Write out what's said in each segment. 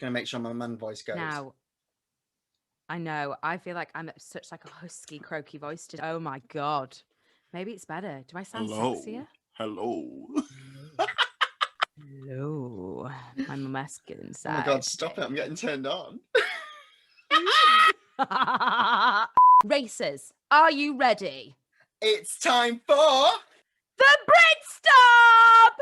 Gonna make sure my man voice goes. Now, I know. I feel like I'm at such like a husky, croaky voice today. Oh my God. Maybe it's better. Do I sound sexier? Hello. Hello. My masculine side. Oh my God, stop it. I'm getting turned on. Racers, are you ready? It's time for... The Brit Stop!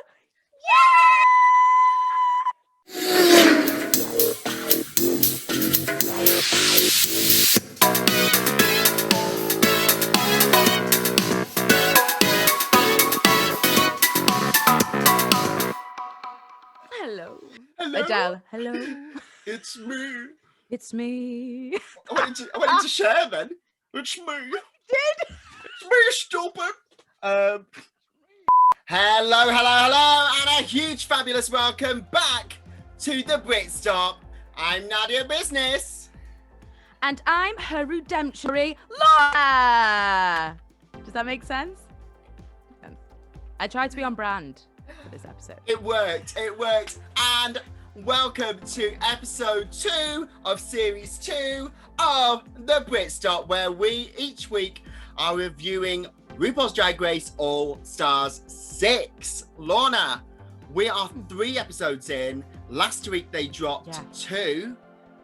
Hello. Adele, hello. It's me. It's me. I wanted to share then. It's me. Did? It's me, stupid. Hello, and a huge fabulous welcome back to the Brit Stop. I'm Nadia Business. And I'm her redemptionary, Lorna. Does that make sense? I tried to be on brand for this episode. It worked. And welcome to episode 2 of series 2 of the Brit Stop, where we each week are reviewing RuPaul's Drag Race All Stars 6. Lorna, we are 3 episodes in. Last week they dropped 2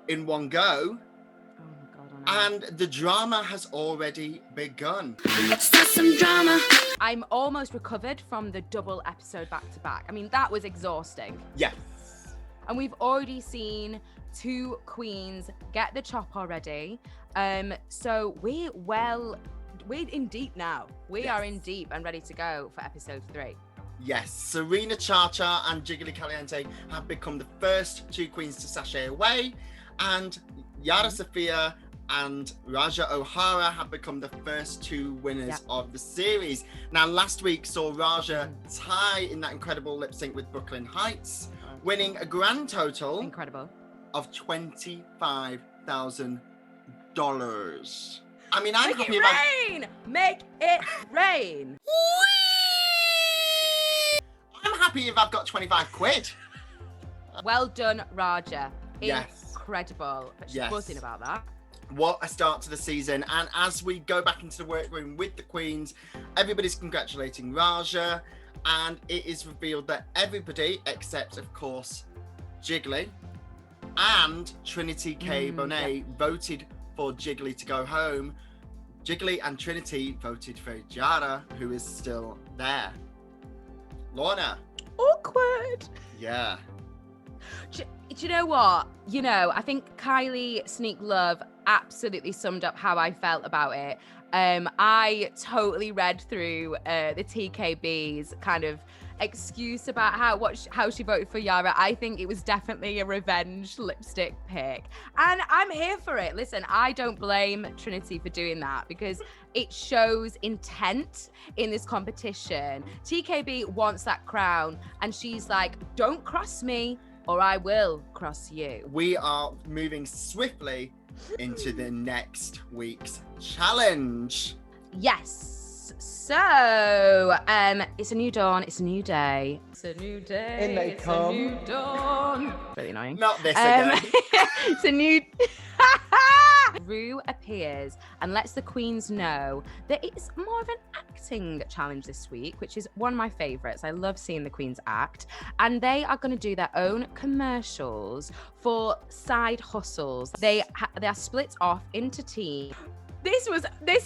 in one go. Oh my God, I know. And the drama has already begun. Some drama. I'm almost recovered from the double episode back to back. I mean, that was exhausting. Yes. And we've already seen 2 queens get the chop already. So we're in deep now. We are in deep and ready to go for episode 3. Yes, Serena Cha-Cha and Jiggly Caliente have become the first 2 queens to sashay away, and Yara Sofia and Raja O'Hara have become the first 2 winners of the series. Now, last week saw Raja tie in that incredible lip sync with Brooklyn Heights, winning a grand total of $25,000. I mean, I'm happy about... Make it rain! I'm happy if I've got 25 quid. Well done, Raja. Incredible. But she's buzzing about that. What a start to the season. And as we go back into the workroom with the queens, everybody's congratulating Raja. And it is revealed that everybody, except, of course, Jiggly and Trinity K. Bonet, voted for Jiggly to go home. Jiggly and Trinity voted for Yara, who is still there. Lorna. Awkward. Yeah. Do you know what? I think Kylie Sneak Love absolutely summed up how I felt about it. I totally read through the TKB's kind of excuse about how she voted for Yara. I think it was definitely a revenge lipstick pick. And I'm here for it. Listen, I don't blame Trinity for doing that because it shows intent in this competition. TKB wants that crown and she's like, don't cross me or I will cross you. We are moving swiftly into the next week's challenge. Yes. So, it's a new dawn, it's a new day. It's a new day. In they come. A new dawn. Really annoying. Not this again. It's a new... Ru appears and lets the queens know that it's more of an acting challenge this week, which is one of my favorites. I love seeing the queens act, and they are going to do their own commercials for side hustles. They are split off into teams.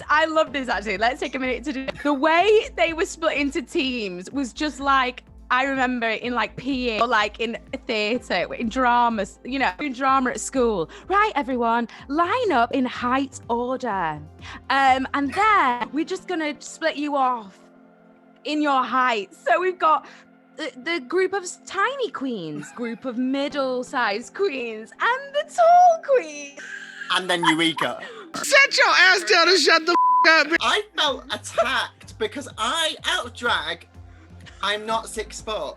I love this actually. Let's take a minute to do the way they were split into teams was just like, I remember in like PE or like in theatre, in drama, in drama at school. Right, everyone, line up in height order. And then we're just going to split you off in your height. So we've got the group of tiny queens, group of middle-sized queens, and the tall queen. And then Eureka. Sit your ass down and shut the up. I felt attacked because out of drag, I'm not 6 foot.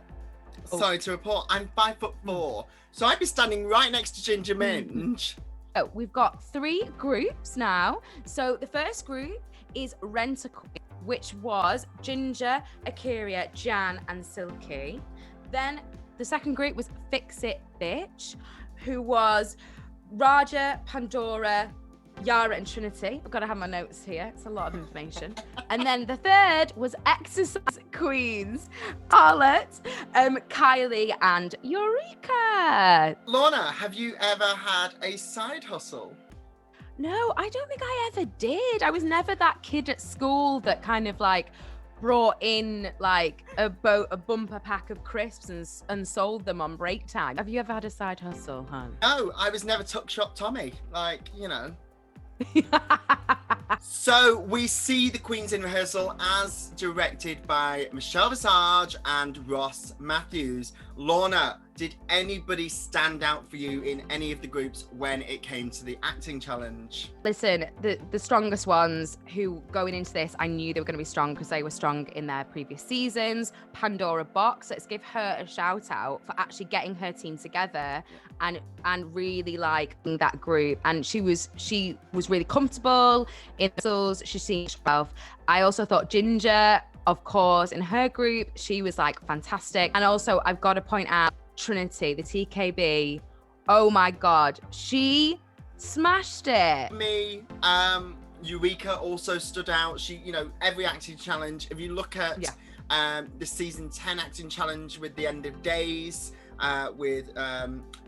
Sorry to report, I'm 5'4". So I'd be standing right next to Ginger Minge. Oh, we've got 3 groups now. So the first group is Rent-A-Queen, which was Ginger, Akira, Jan, and Silky. Then the second group was Fix It Bitch, who was Raja, Pandora, Yara and Trinity. I've got to have my notes here. It's a lot of information. And then the third was Exercise Queens, Scarlett, Kylie and Eureka. Lorna, have you ever had a side hustle? No, I don't think I ever did. I was never that kid at school that kind of like brought in like a bumper pack of crisps and sold them on break time. Have you ever had a side hustle, hon? No, I was never Tuck Shop Tommy. Like, you know. So we see the Queens in Rehearsal as directed by Michelle Visage and Ross Matthews. Lorna, did anybody stand out for you in any of the groups when it came to the acting challenge? Listen, the strongest ones who going into this, I knew they were going to be strong because they were strong in their previous seasons. Pandora Box, let's give her a shout out for actually getting her team together and really like that group. And she was really comfortable in the whistles. She seemed herself. I also thought Ginger, of course, in her group, she was like fantastic. And also I've got to point out Trinity, the TKB. Oh my God, she smashed it. Me, Eureka also stood out. She, you know, every acting challenge, if you look at the season 10 acting challenge with the End of Days, with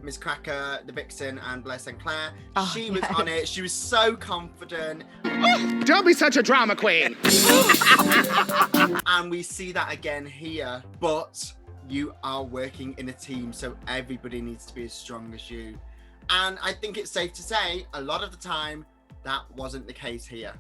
Ms. Cracker, the Vixen, and Blair St. Clair. She was on it. She was so confident. Don't be such a drama queen. And we see that again here. But you are working in a team, so everybody needs to be as strong as you. And I think it's safe to say, a lot of the time, that wasn't the case here.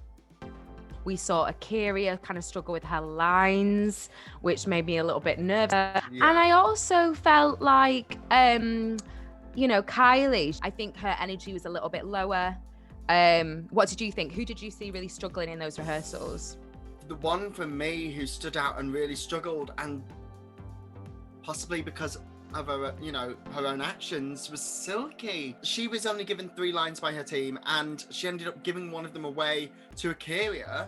We saw Akira kind of struggle with her lines, which made me a little bit nervous. Yeah. And I also felt like, you know, Kylie, I think her energy was a little bit lower. What did you think? Who did you see really struggling in those rehearsals? The one for me who stood out and really struggled, and possibly because of her, you know, her own actions, was Silky. She was only given 3 lines by her team, and she ended up giving one of them away to Akira,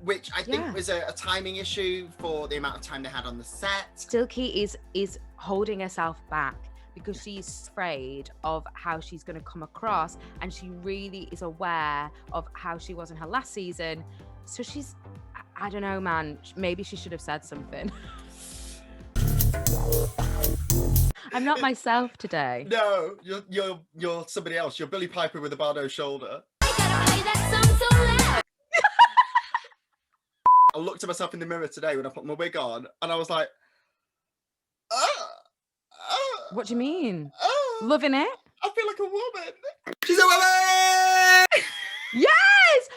which I think was a timing issue for the amount of time they had on the set. Silky is holding herself back because she's afraid of how she's going to come across, and she really is aware of how she was in her last season. So she's, I don't know, man, maybe she should have said something. I'm not myself today. No, you're somebody else. You're Billy Piper with a Bardo shoulder. I looked at myself in the mirror today when I put my wig on, and I was like, what do you mean? Loving it? I feel like a woman. She's a woman! Yes!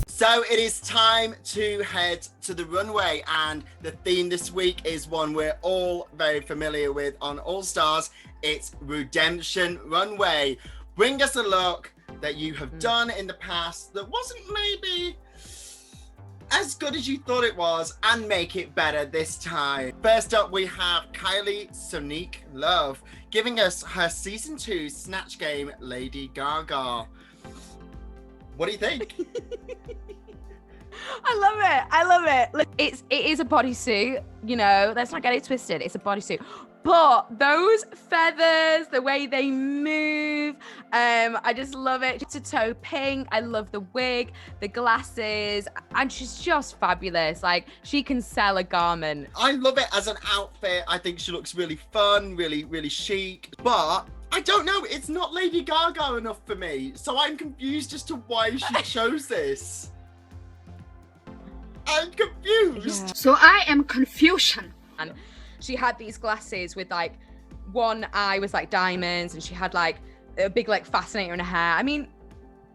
So it is time to head to the runway, and the theme this week is one we're all very familiar with on All Stars. It's Redemption Runway. Bring us a look that you have done in the past that wasn't maybe as good as you thought it was, and make it better this time. First up, we have Kylie Sonique Love giving us her season 2 Snatch Game Lady Gaga. What do you think? I love it. Look, it is a bodysuit, you know, let's not get it twisted. It's a bodysuit. But those feathers, the way they move, I just love it. It's a toe pink. I love the wig, the glasses, and she's just fabulous. Like, she can sell a garment. I love it as an outfit. I think she looks really fun, really, really chic. But I don't know, it's not Lady Gaga enough for me. So I'm confused as to why she chose this. I'm confused. Yeah. So I am confusion. And she had these glasses with like one eye was like diamonds, and she had like a big like fascinator in her hair. I mean,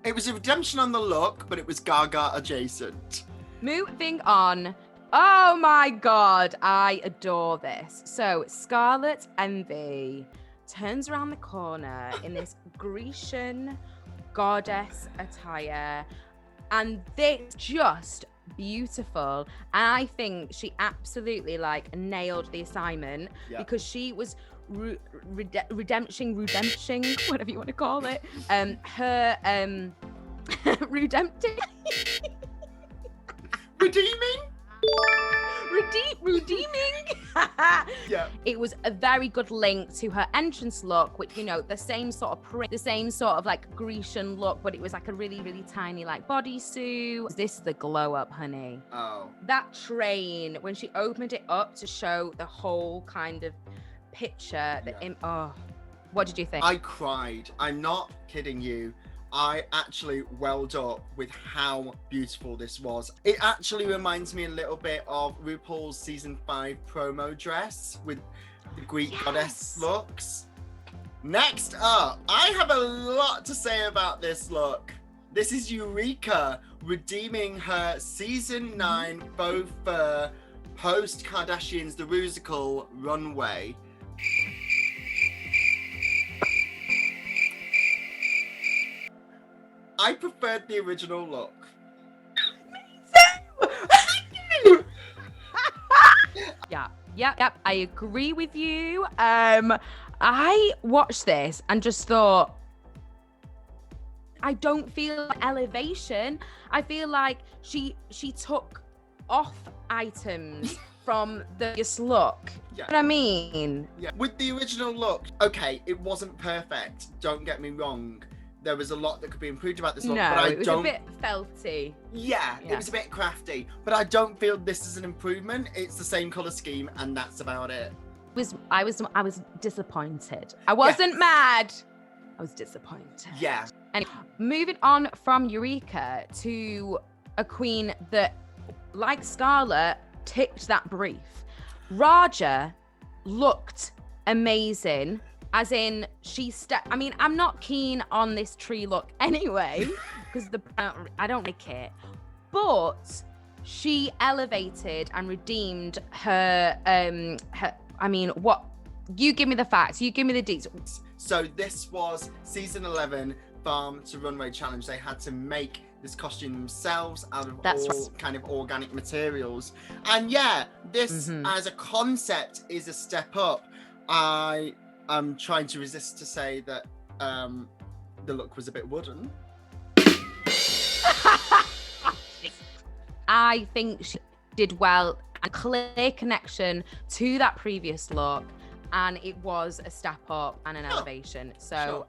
it was a redemption on the look, but it was Gaga adjacent. Moving on. Oh my God, I adore this. So Scarlett Envy turns around the corner in this Grecian goddess attire, and this just beautiful. And I think she absolutely like nailed the assignment because she was redemption, whatever you want to call it. Her redempting, redeeming, Redeeming. Yeah. It was a very good link to her entrance look, which, you know, the same sort of print, the same sort of like Grecian look, but it was like a really, really tiny like bodysuit. This is the glow up, honey. Oh. That train, when she opened it up to show the whole kind of picture, what did you think? I cried. I'm not kidding you. I actually welled up with how beautiful this was. It actually reminds me a little bit of RuPaul's season 5 promo dress with the Greek goddess looks. Next up, I have a lot to say about this look. This is Eureka redeeming her season 9 faux fur post Kardashians The Rusical Runway. I preferred the original look. Yep, I agree with you. I watched this and just thought, I don't feel elevation. I feel like she took off items from this look. Yeah. You know what I mean? Yeah. With the original look, okay, it wasn't perfect. Don't get me wrong. There was a lot that could be improved about this look, but it was a bit felty. Yeah, it was a bit crafty, but I don't feel this is an improvement. It's the same color scheme, and that's about it. I was disappointed. I wasn't mad. I was disappointed. Yeah. And moving on from Eureka to a queen that, like Scarlett, ticked that brief. Raja looked amazing. As in, I mean, I'm not keen on this tree look anyway, because I don't like it. But she elevated and redeemed her. I mean, what? You give me the facts. You give me the details. So this was season 11 Farm to Runway challenge. They had to make this costume themselves out of kind of organic materials. And yeah, this as a concept is a step up. I'm trying to resist to say that the look was a bit wooden. I think she did well. A clear connection to that previous look, and it was a step up and an elevation. So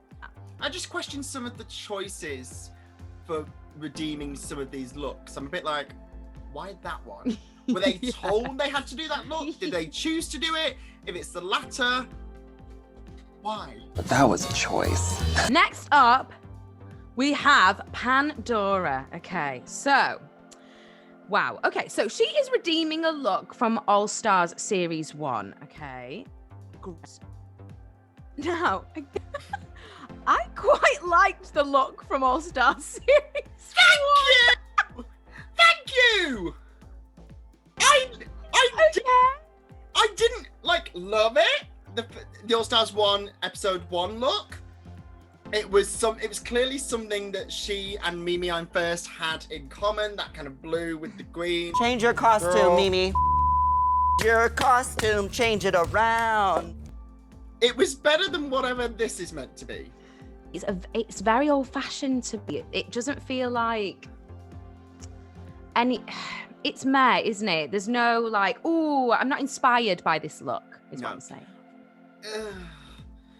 I just question some of the choices for redeeming some of these looks. I'm a bit like, why that one? Were they told they had to do that look? Did they choose to do it? If it's the latter, why? That was a choice. Next up, we have Pandora. Okay, so, wow. Okay, so she is redeeming a look from All Stars Series 1. Okay. Now, I quite liked the look from All Stars Series 1. Thank you! I didn't, like, love it. The All Stars 1 episode 1 look. It was clearly something that she and Mimi I'm First had in common, that kind of blue with the green. Change your costume, Mimi. Your costume, change it around. It was better than whatever this is meant to be. It's very old-fashioned to be. It doesn't feel like any. It's meh, isn't it? There's no like, oh, I'm not inspired by this look. Is what I'm saying.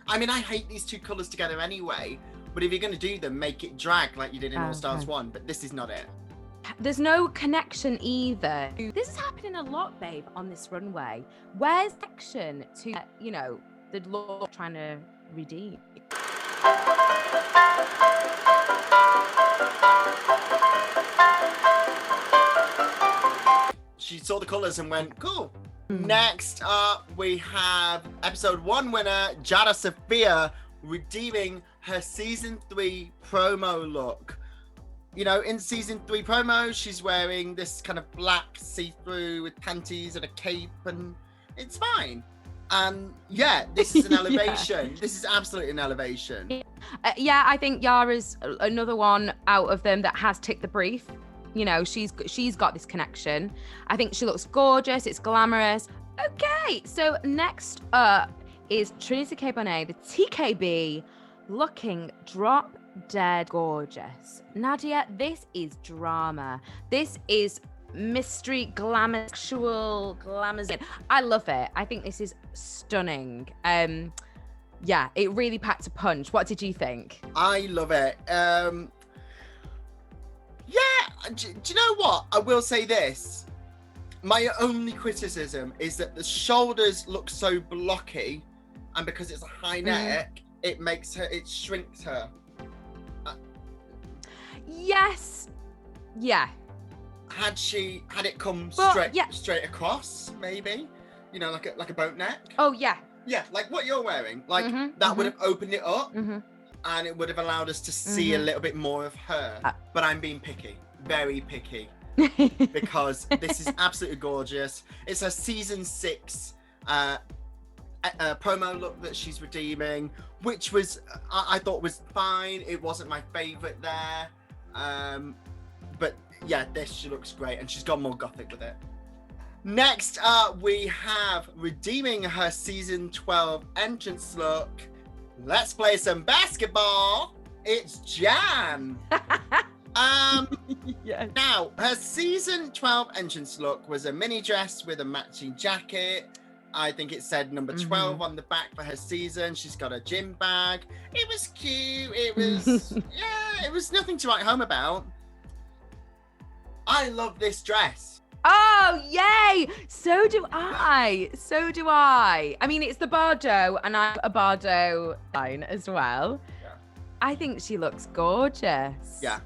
I mean, I hate these two colours together anyway, but if you're going to do them, make it drag like you did in All Stars 1, but this is not it. There's no connection either. This is happening a lot, babe, on this runway. Where's connection to, you know, the look trying to redeem? She saw the colours and went, cool. Next up, we have episode 1 winner, Jada Sophia, redeeming her season 3 promo look. You know, in season 3 promo, she's wearing this kind of black see-through with panties and a cape, and it's fine. And yeah, this is an elevation. This is absolutely an elevation. Yeah, I think Yara's another one out of them that has ticked the brief. You know, she's got this connection. I think she looks gorgeous. It's glamorous. Okay, so next up is Trinity K. Bonet, the TKB, looking drop dead gorgeous. Nadia, this is drama. This is mystery, glamour, sexual, glamour. I love it. I think this is stunning. Yeah, it really packed a punch. What did you think? I love it. Yeah, do you know what? I will say this. My only criticism is that the shoulders look so blocky, and because it's a high neck, it shrinks her. Yes. Yeah. Had it come But, straight across, maybe, you know, like a boat neck. Oh yeah. Yeah, like what you're wearing, like that would have opened it up, and it would have allowed us to see a little bit more of her. But I'm being picky, very picky, because this is absolutely gorgeous. It's her season 6 promo look that she's redeeming, which was I thought was fine. It wasn't my favorite there, but yeah, she looks great, and she's gone more gothic with it. Next up, we have redeeming her season 12 entrance look. Let's play some basketball. It's Jan. Yes. Now, her season 12 entrance look was a mini dress with a matching jacket. I think it said number 12 on the back for her season. She's got a gym bag. It was cute. It was, yeah, it was nothing to write home about. I love this dress. Oh, yay! So do I. I mean, it's the Bardo, and I'm a Bardo line as well. Yeah. I think she looks gorgeous. Yeah.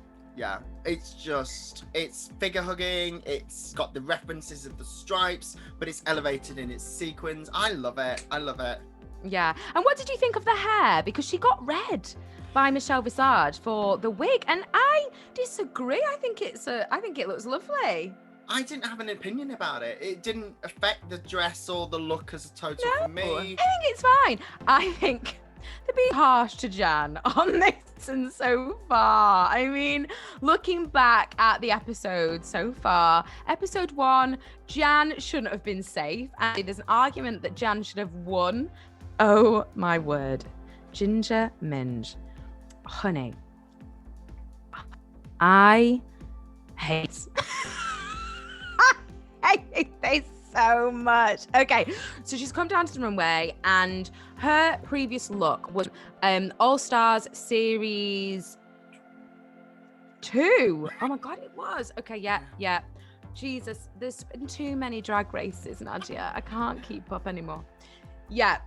It's figure hugging. It's got the references of the stripes, but it's elevated in its sequins. I love it. Yeah. And what did you think of the hair? Because she got red by Michelle Visage for the wig, and I disagree. I think it looks lovely. I didn't have an opinion about it. It didn't affect the dress or the look as a total for me. I think it's fine. I think they're being harsh to Jan on this and so far. I mean, looking back at the episode so far, episode 1, Jan shouldn't have been safe, and there's an argument that Jan should have won. Oh my word. Ginger Minge. Honey. I hate I hate this so much. Okay, so she's come down to the runway, and her previous look was All Stars Series 2. Oh my God, it was. Okay, yeah. Jesus, there's been too many drag races, Nadia. I can't keep up anymore. Yeah.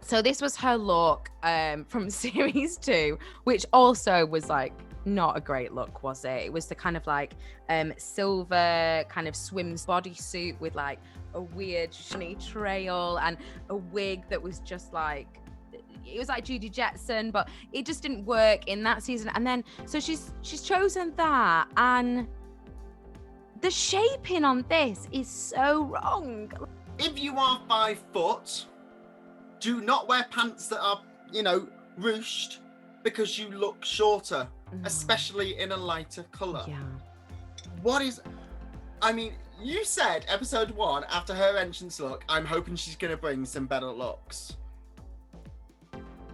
So this was her look from Series 2, which also was like not a great look, was it? It was the kind of like silver kind of swims bodysuit with like a weird shiny trail and a wig that was just like, it was like Judy Jetson, but it just didn't work in that season. And then so she's chosen that, and the shaping on this is so wrong. If you are 5 foot, do not wear pants that are, ruched, because you look shorter, especially in a lighter colour. Yeah. You said episode 1, after her entrance look, I'm hoping she's going to bring some better looks.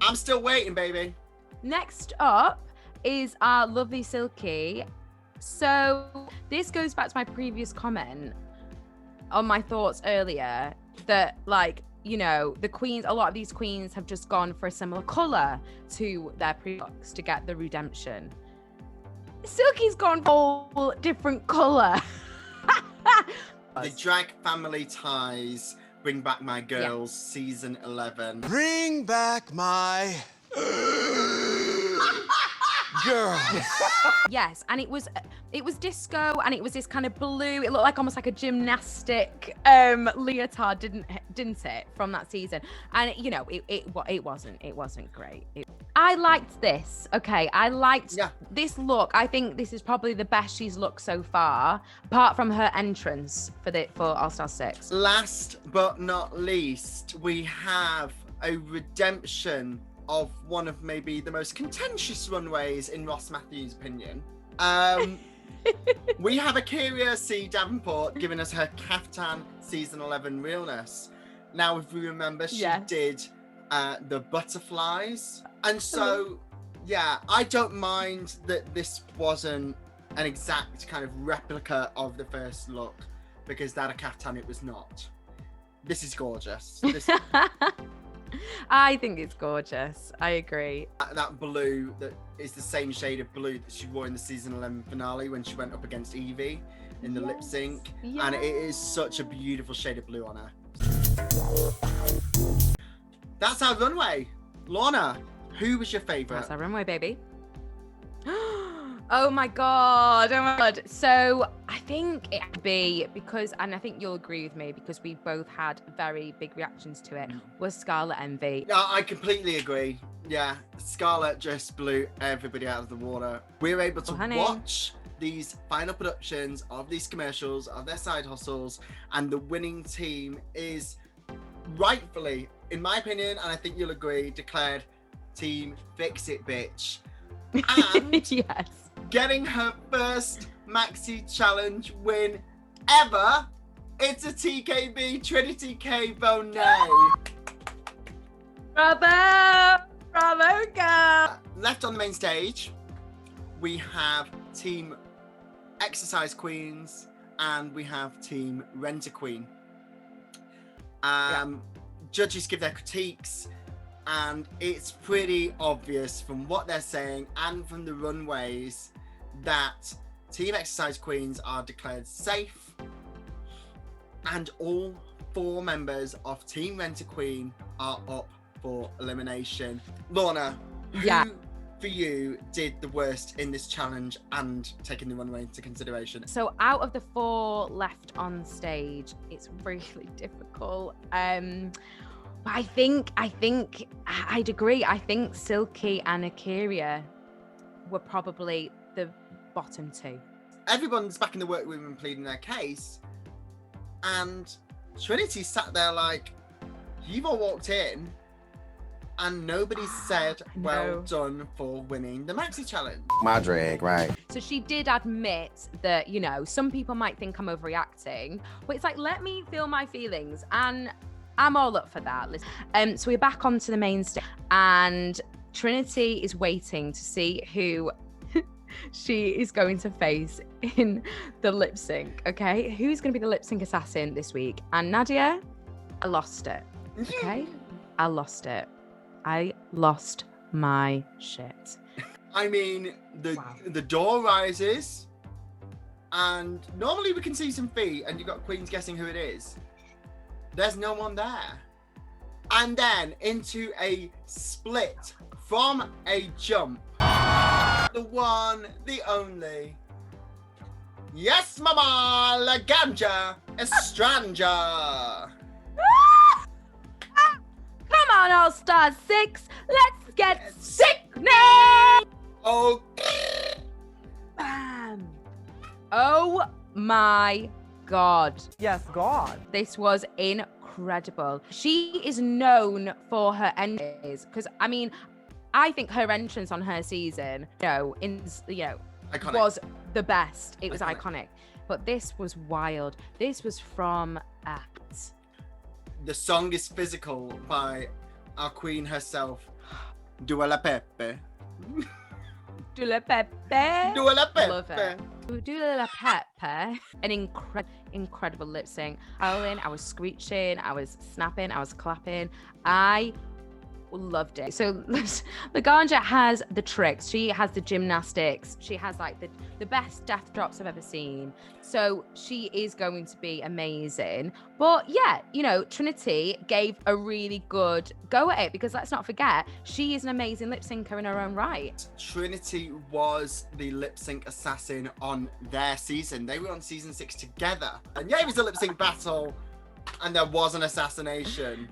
I'm still waiting, baby. Next up is our lovely Silky. So this goes back to my previous comment on my thoughts earlier that, like, the queens, a lot of these queens have just gone for a similar colour to their pre-looks to get the redemption. Silky's gone full different colour. The drag family ties, Bring Back My Girls, season 11. Bring back my girls. Yes, and it was disco, and it was this kind of blue. It looked like almost like a gymnastic leotard, didn't it, from that season? And it wasn't great. I liked this. Okay, I liked this look. I think this is probably the best she's looked so far, apart from her entrance for All Star 6. Last but not least, we have a redemption of one of maybe the most contentious runways in Ross Matthews' opinion. We have Akira C. Davenport giving us her Kaftan season 11 realness. Now, if we remember, she did the butterflies. And so, I don't mind that this wasn't an exact kind of replica of the first look, because that a kaftan it was not. This is gorgeous. I think it's gorgeous. I agree. That blue that is the same shade of blue that she wore in the season 11 finale when she went up against Evie in the lip sync. Yes. And it is such a beautiful shade of blue on her. That's our runway. Lorna, who was your favourite? That's our runway, baby. Oh my god, oh my god. So I think it would be because, and I think you'll agree with me because we both had very big reactions to it, was Scarlett Envy. No, I completely agree. Yeah, Scarlett just blew everybody out of the water. We were able to watch these final productions of these commercials, of their side hustles, and the winning team is rightfully, in my opinion, and I think you'll agree, declared Team Fix It Bitch. And yes. Getting her first Maxi Challenge win ever, it's a TKB Trinity K Bonet. Bravo! Bravo, girl! Left on the main stage, we have Team Exercise Queens and we have Team Rent a Queen. Judges give their critiques, and it's pretty obvious from what they're saying and from the runways that Team Exercise Queens are declared safe, and all 4 members of Team Rent a Queen are up for elimination. Lorna, who for you did the worst in this challenge and taking the runway into consideration? So out of the 4 left on stage, it's really difficult. I think I'd agree. I think Silky and Akira were probably the bottom 2. Everyone's back in the workroom and pleading their case, and Trinity sat there like, you've all walked in and nobody said well done for winning the Maxi Challenge. My drag, right? So she did admit that, you know, some people might think I'm overreacting, but it's like, let me feel my feelings, and I'm all up for that. So we're back onto the main stage, and Trinity is waiting to see who she is going to face in the lip sync. Okay, who's going to be the lip sync assassin this week? And Nadia, I lost it. Okay, I lost it. I lost my shit. I mean, the door rises, and normally we can see some feet, and you've got queens guessing who it is. There's no one there. And then into a split from a jump. The one, the only. Yes, mama, la ganja, Estranja. Come on, All Stars 6. Let's get sickening. Oh. Bam. Oh my God. Yes, God. This was incredible. She is known for her entries because, I mean, I think her entrance on her season, iconic. Was the best. It was iconic. But this was wild. This was from Act. The song is Physical by our queen herself, Dua La Pepe. Dua La Pepe. Dua La Pepe. Love it. Dua La Pepe. An incredible lip sync. I was screeching, I was snapping, I was clapping. I loved it. So Laganja has the tricks, she has the gymnastics, she has like the best death drops I've ever seen. So she is going to be amazing. But yeah, you know, Trinity gave a really good go at it, because let's not forget, she is an amazing lip syncer in her own right. Trinity was the lip sync assassin on their season. They were on season 6 together. And yeah, it was a lip sync battle and there was an assassination.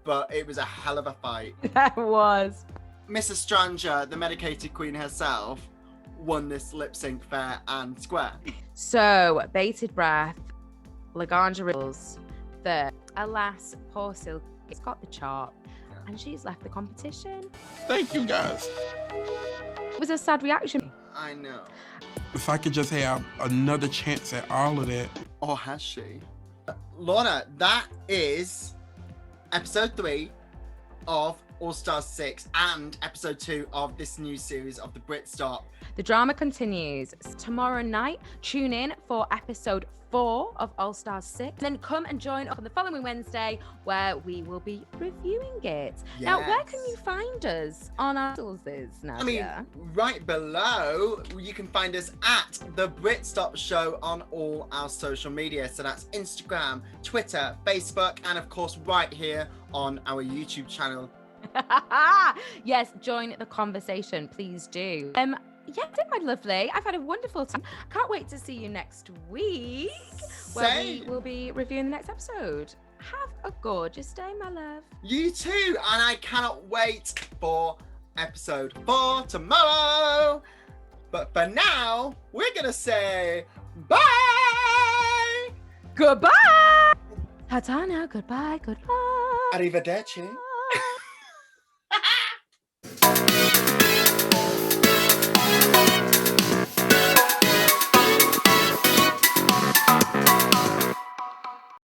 But it was a hell of a fight. That was. Miss Estranja, the medicated queen herself, won this lip sync fair and square. So, bated breath, Laganja rules that, alas, poor Silky has got the chart and she's left the competition. Thank you, guys. It was a sad reaction. I know. If I could just have another chance at all of that. Or has she? Lorna, that is episode 3 of All Stars 6 and episode 2 of this new series of the Brit Stop. The drama continues tomorrow night. Tune in for episode 4 of All Stars 6. Then come and join us on the following Wednesday where we will be reviewing it. Now, where can you find us on our socials, Nadia? I mean, right below, you can find us at The Brit Stop Show on all our social media. So that's Instagram, Twitter, Facebook, and of course right here on our YouTube channel. Yes, join the conversation, please do. Yeah, my lovely. I've had a wonderful time. Can't wait to see you next week where we will be reviewing the next episode. Have a gorgeous day, my love. You too, and I cannot wait for episode 4 tomorrow. But for now, we're gonna say bye. Goodbye. Ta-ta now. Goodbye. Arrivederci.